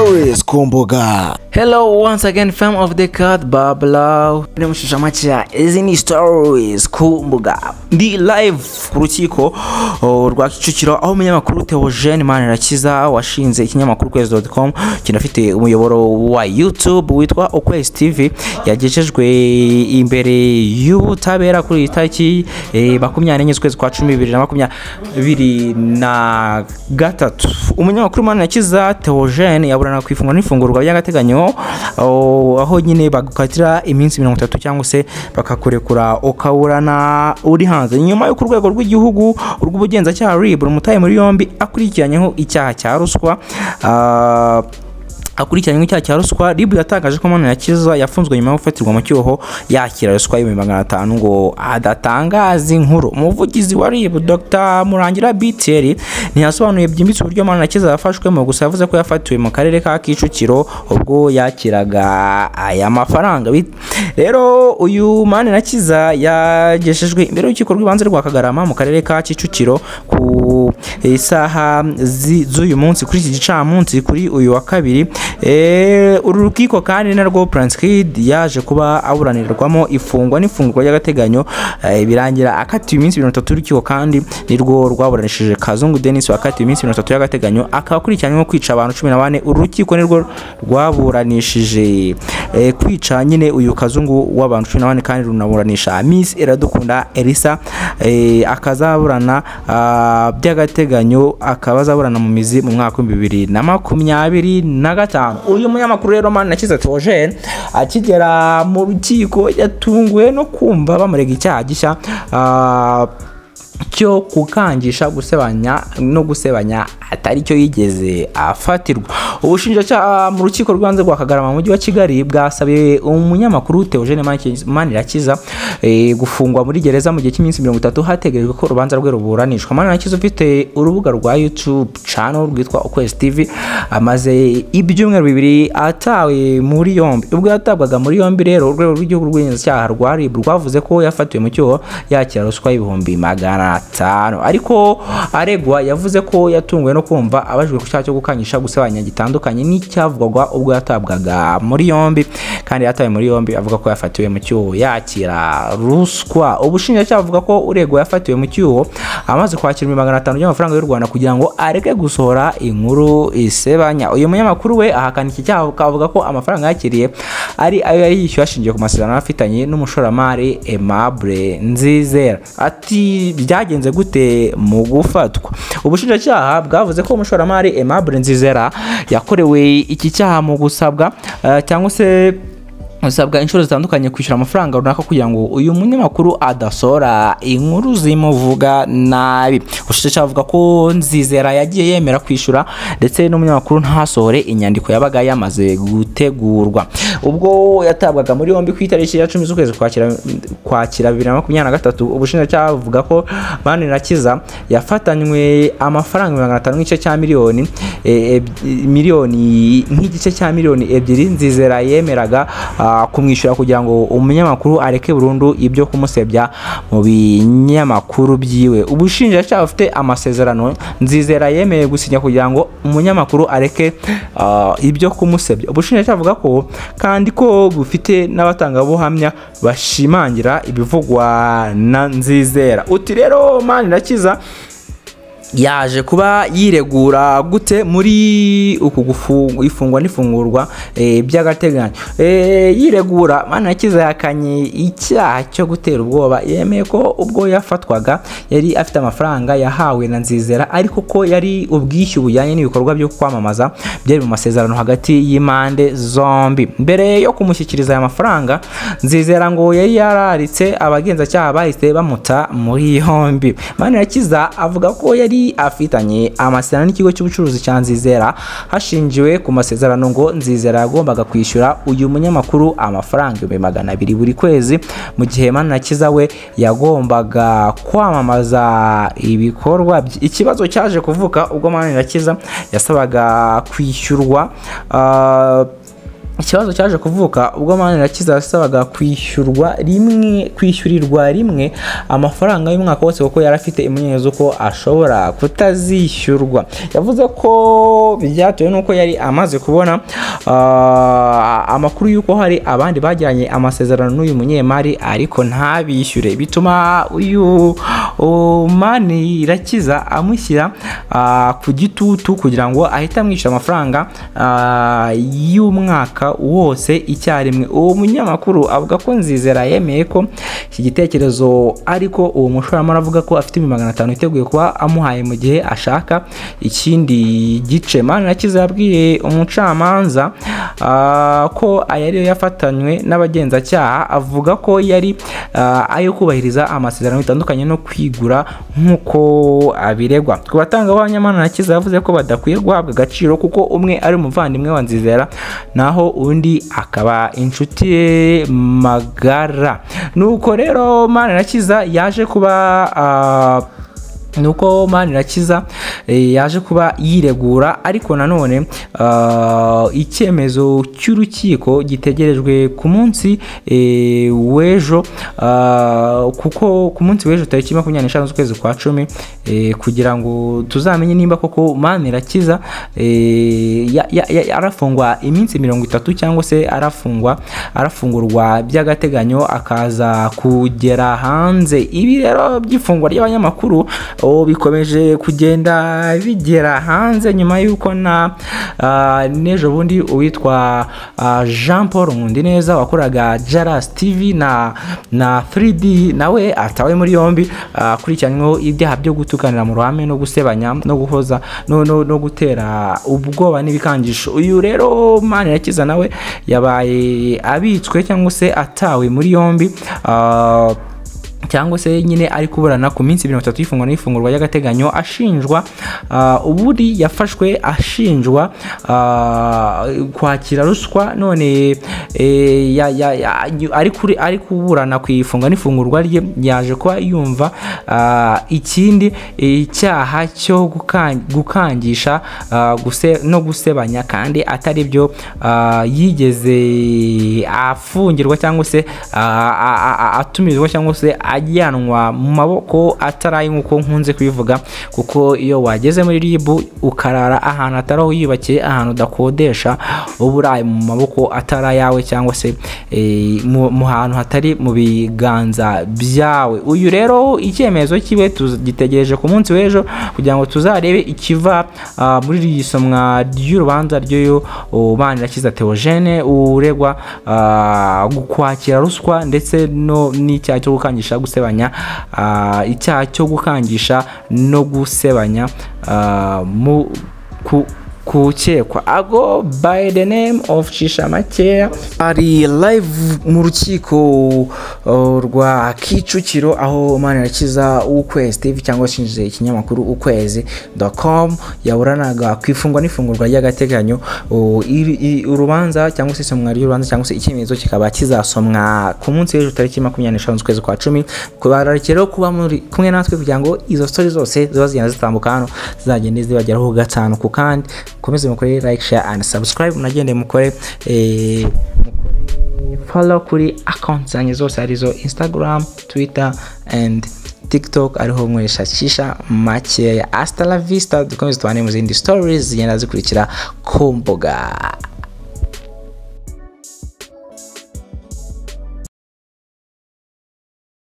stories ku mbuga. Hello once again fam of the cat babla. Nimushusha macha izi ni stories ku mbuga. Ndi live ku rukiko rwa Kicukiro aho umunyamakuru Theogene Manirihotheogene washinze ikinyamakuru kwezi.com kinafite umuyoboro wa YouTube witwa Ukwezi TV yagejejwe imbere y'ubutabera kuri itariki 24 z'ukwezi kwa 2023. Umunyamakuru Manirihotheogene Theogene yaburana kwifungwa n'ifungurwa by'agateganyo aho nyine bagukatira iminsi 30 cyangwa se bakakurekura ukaburana uri hanze nyuma yo ku rwego rw'igihugu urw'ubugenzacyaha RIB umutaye muri yombi akurikiranyeho icyaha cya ruswa. Akurikiranywe icyaha cya ruswa. RIB yatangaje ko Manirihotheogene yafunzwe nyuma yo gufatirwa mu cyuho yakira ruswa y'500 ngo adatangaza inkuru. Umuvugizi wa RIB Dr. Byitezwe ntiyasobanuye byimbitse uburyo Manirihotheogene yafashwemo, gusa yavuze ko yafatiwe mu karere ka Kicukiro ubwo yakiraga aya mafaranga. Rero uyu Manirihotheogene yageshejwe imbere y'urukiko rw'ibanze rwa Kagarama mu karere ka Kicukiro ku isaha z'uyu munsi kuri iki gicamunsi kuri uyu wa kabiri. Uru rukiko kandi narwo Prince yaje kuba aburanirwamo ifungwa n'ifungurwa y'agateganyo birangira akatiwe iminsi 30 y'urukiko kandi nirwo rwaburanishije Kazungu Denis wakatiwe iminsi 30 y'agateganyo akakurikiranywe kwica abantu 14. Uru rukiko nirwo rwaburanishije kwica nyine uyu Kazungu w'abantu 14 kandi runaburanisha Miss Iradukunda Elisa akazaburana by'agateganyo akabazaburana mu mizi mu mwaka wa 2025. Uyu munyamakuru rero Manirihotheogene Theogene akigera mu rukiko yatunguwe no kumva bamurega icyaha gishya cyo kukangisha gusebanya no gusebanya atari cyo yigeze afatirwa. Ubushinjacyaha mu rukiko rw'ibanze rwa Kagarama mu mujyi wa Kigali bwasabiye umunyamakuru Theogene Manirihotheogene gufungwa muri gereza mu gihe cy'iminsi 30 hategerejwe ko urubanza rwe ruburanishwa. Manirihotheogene ufite urubuga rwa YouTube channel rwitwa Ukwezi TV amaze ibyumweru 2 atawe muri yombi. Ubwo yatabwaga muri yombi rero urwego rw'igihugu rw'ingenzacyaha rwa RIB rwavuze ko yafatiwe mu cyoho yakira ruswa y'ibihumbi 500. Ariko aregwa yavuze ko yatunguwe no kumva abajwe ku cyaha cyo gukanyisha gusebanya gitandukanye n'icyavugwaga ubwo yatabwaga muri yombi, kandi yatawe muri yombi avuga ko yafatiwe mu cyuho yakira ruswa. Ubushinjacyaha avuga ko uregwa yafatiwe mu cyuho amaze kwakira 500 y'amafaranga y'u Rwanda kugira ngo areke gusohora inkuru isebanya. Uyu munyamakuru we ahakana iki cyaha akavuga ko amafaranga yakiriye ari ayo yari yishyuye ashingiye ku masezerano afitanye n'umushoramari Aimable Nzizera. Ati byagenze gute mu gufatwa? Ubushinjacyaha bwavuze ko umushoramari Aimable Nzizera yakorewe iki cyaha mu gusabwa cyangwa se usabwa inshuro zitandukanye kwishyura amafaranga runaka kugira ngo uyu munyamakuru adasora inkuru zimuvuga nabi. Ubushinjacyaha avuga ko Nzizera yagiye yemera kwishyura ndetse n'umunyamakuru ntasore inyandiko yabaga yamaze gutegurwa. Ubwo yatabwaga muri yombi ku itariki ya 10 z'ukwezi kwakira 2023. Ubushinjacyaha avuga ko Manirihotheogene yafatanywe amafaranga 500 nk'igice cya miliyoni nk'igice cya miliyoni 2 Nzizera yemeraga kumwishyura kugira ngo umunyamakuru areke burundu ibyo kumusebya mu binyamakuru byiwe. Ubushinjacyaha ufite amasezerano Nzizera yemeye gusinya kugira ngo umunyamakuru areke ibyo kumusebya. Ubushinjacyaha avuga ko kandi ko bufite n'abatangabuhamya bashimangira ibivugwa na Nzizera. Uti rero Manirihotheogene yaje kuba yiregura gute muri uku ifungwa n'ifungurwa by'agateganyo. Yiregura Manirihotheogene yakanye icyaha cyo gutera ubwoba. Yemeye ko ubwo yafatwaga yari afite amafaranga yahawe na Nzizera ariko ko yari ubwishyu bujyanye n'ibikorwa byo kwamamaza byari mu masezerano hagati y'impande zombi. Mbere yo kumushyikiriza aya mafaranga Nzizera ngo yari yararitse abagenzacyaha bahise bamuta muri yombi. Manirihotheogene avuga ko yari afitanye amasezerano n'ikigo cy'ubucuruzi cya Nzizera hashingiwe ku masezerano ngo Nzizera yagombaga kwishyura uyu munyamakuru amafaranga 200 buri kwezi mu gihe Manirihotheogene we yagombaga kwamamaza ibikorwa. Ikibazo cyaje kuvuka ubwo Manirihotheogene yasabaga kwishyurwa ikibazo cyaje kuvuka ubwo Manirakiza yasabaga kwishyurirwa rimwe amafaranga y'umwaka wose kuko yari afite imunyezo ko ashobora kutazishyurwa. Yavuze ko byatewe nuko yari amaze kubona amakuru yuko hari abandi bagiranye amasezerano n'uyu munyemari ariko ntabishyure, bituma uyu Manirakiza amushyira ku gitutu kugira ngo ahite amwishyura amafaranga y'umwaka wose icyarimwe. Uwo munyamakuru avuga ko Nzizera yemeye ko iki gitekerezo, ariko uwo mushoramari avuga ko afite 500 iteguye kuba amuhaye mu gihe ashaka ikindi gice. Manirakiza yabwiye umucamanza ko ayariyo yafatanywe n'abagenzacyaha, avuga ko yari ayo kubahiriza amasezerano bitandukanye no kwigura nk'uko abiregwa. Ku batangabuhamya Manirakiza yavuze ko badakwiye guhabwa agaciro kuko umwe ari umuvandimwe wa Nzizera naho undi akaba inshuti ye magara. Nuko rero Manirakiza yaje kuba yaje kuba yiregura, ariko nanone icyemezo cy'urukiko gitegerejwe ku munsi w'ejo, kuko ku munsi w'ejo tariki 25 z'ukwezi kwa 10 kugira ngo tuzamenye nimba koko Manirakiza arafungwa iminsi 30 cyangwa se arafungurwa by'agateganyo akaza kugera hanze. Ibi rero by'ifungwa ry'abanyamakuru bikomeje kugenda bigera hanze nyuma yuko nejo bundi uwitwa Jean Paul Nkundineza wakoraga Jaras TV na 3D nawe atawe muri yombi akurikiranyweho ibyaha byo gutukanira mu ruhame no gusebanya no guhoza no gutera ubwoba n'ibikangisho. Uyu rero Manirakiza nawe yabaye abitswe cyangwa se atawe muri yombi cyangwa se nyine ari kuburana ku minsi 30 y'ifungwa n'ifungurwa y'agateganyo ashinjwa uburi yafashwe ashinjwa kwakira ruswa, none ari kuburana ku ifungwa n'ifungurwa rye yaje kuba yumva ikindi icyaha cyo gukangisha no gusebanya kandi atari byo yigeze afungirwa cyangwa se atumirizwa cyangwa se ajyanwa mu maboko ataraye nk'uko nkunze kubivuga, kuko iyo wageze muri RIB ukarara ahantu ataraho yiyubakiye, ahantu udakodesha, uburaye mu maboko atarayawe cyangwa se mu hantu hatari mu biganza byawe. Uyu rero icyemezo kiwe tugitegereje ku munsi w'ejo kugira ngo tuzarebe ikiva muri iri somwa ry'urubanza ryo Manirakiza Theogene uregwa kwakira ruswa ndetse n'icyaha cyo gukangisha gusebanya, icyaha cyo gukangisha no gusebanya kukekwa ago by the name of Shishamake ari live mu rukiko rwa Kicukiro aho Manirakiza Ukwezi TV cyangwa shinje ikinyamakuru ukwezi.com yaburanaga kwifungwa n'ifungurwa ry'agateganyo. Urubanza cyangwa se somwa ry'urubanza cyangwa se icyemezo kikaba kizasomwa ku munsi w'ejo tariki 25 z'ukwezi kwa 10. Kubarakero kuba muri kumwe natwe kugira ngo izo story zose ziba zigenda zitambuka hano zizagende zibageraho gatanu ku kandi komeze mukore like, share and subscribe, munagende mukore follow kuri account zanjye zose arizo Instagram, Twitter and TikTok ariho mweresha Shishamake. Hasta la vista, dukomeze tubane mu zindi stories zigenda zikurikira ku mbuga.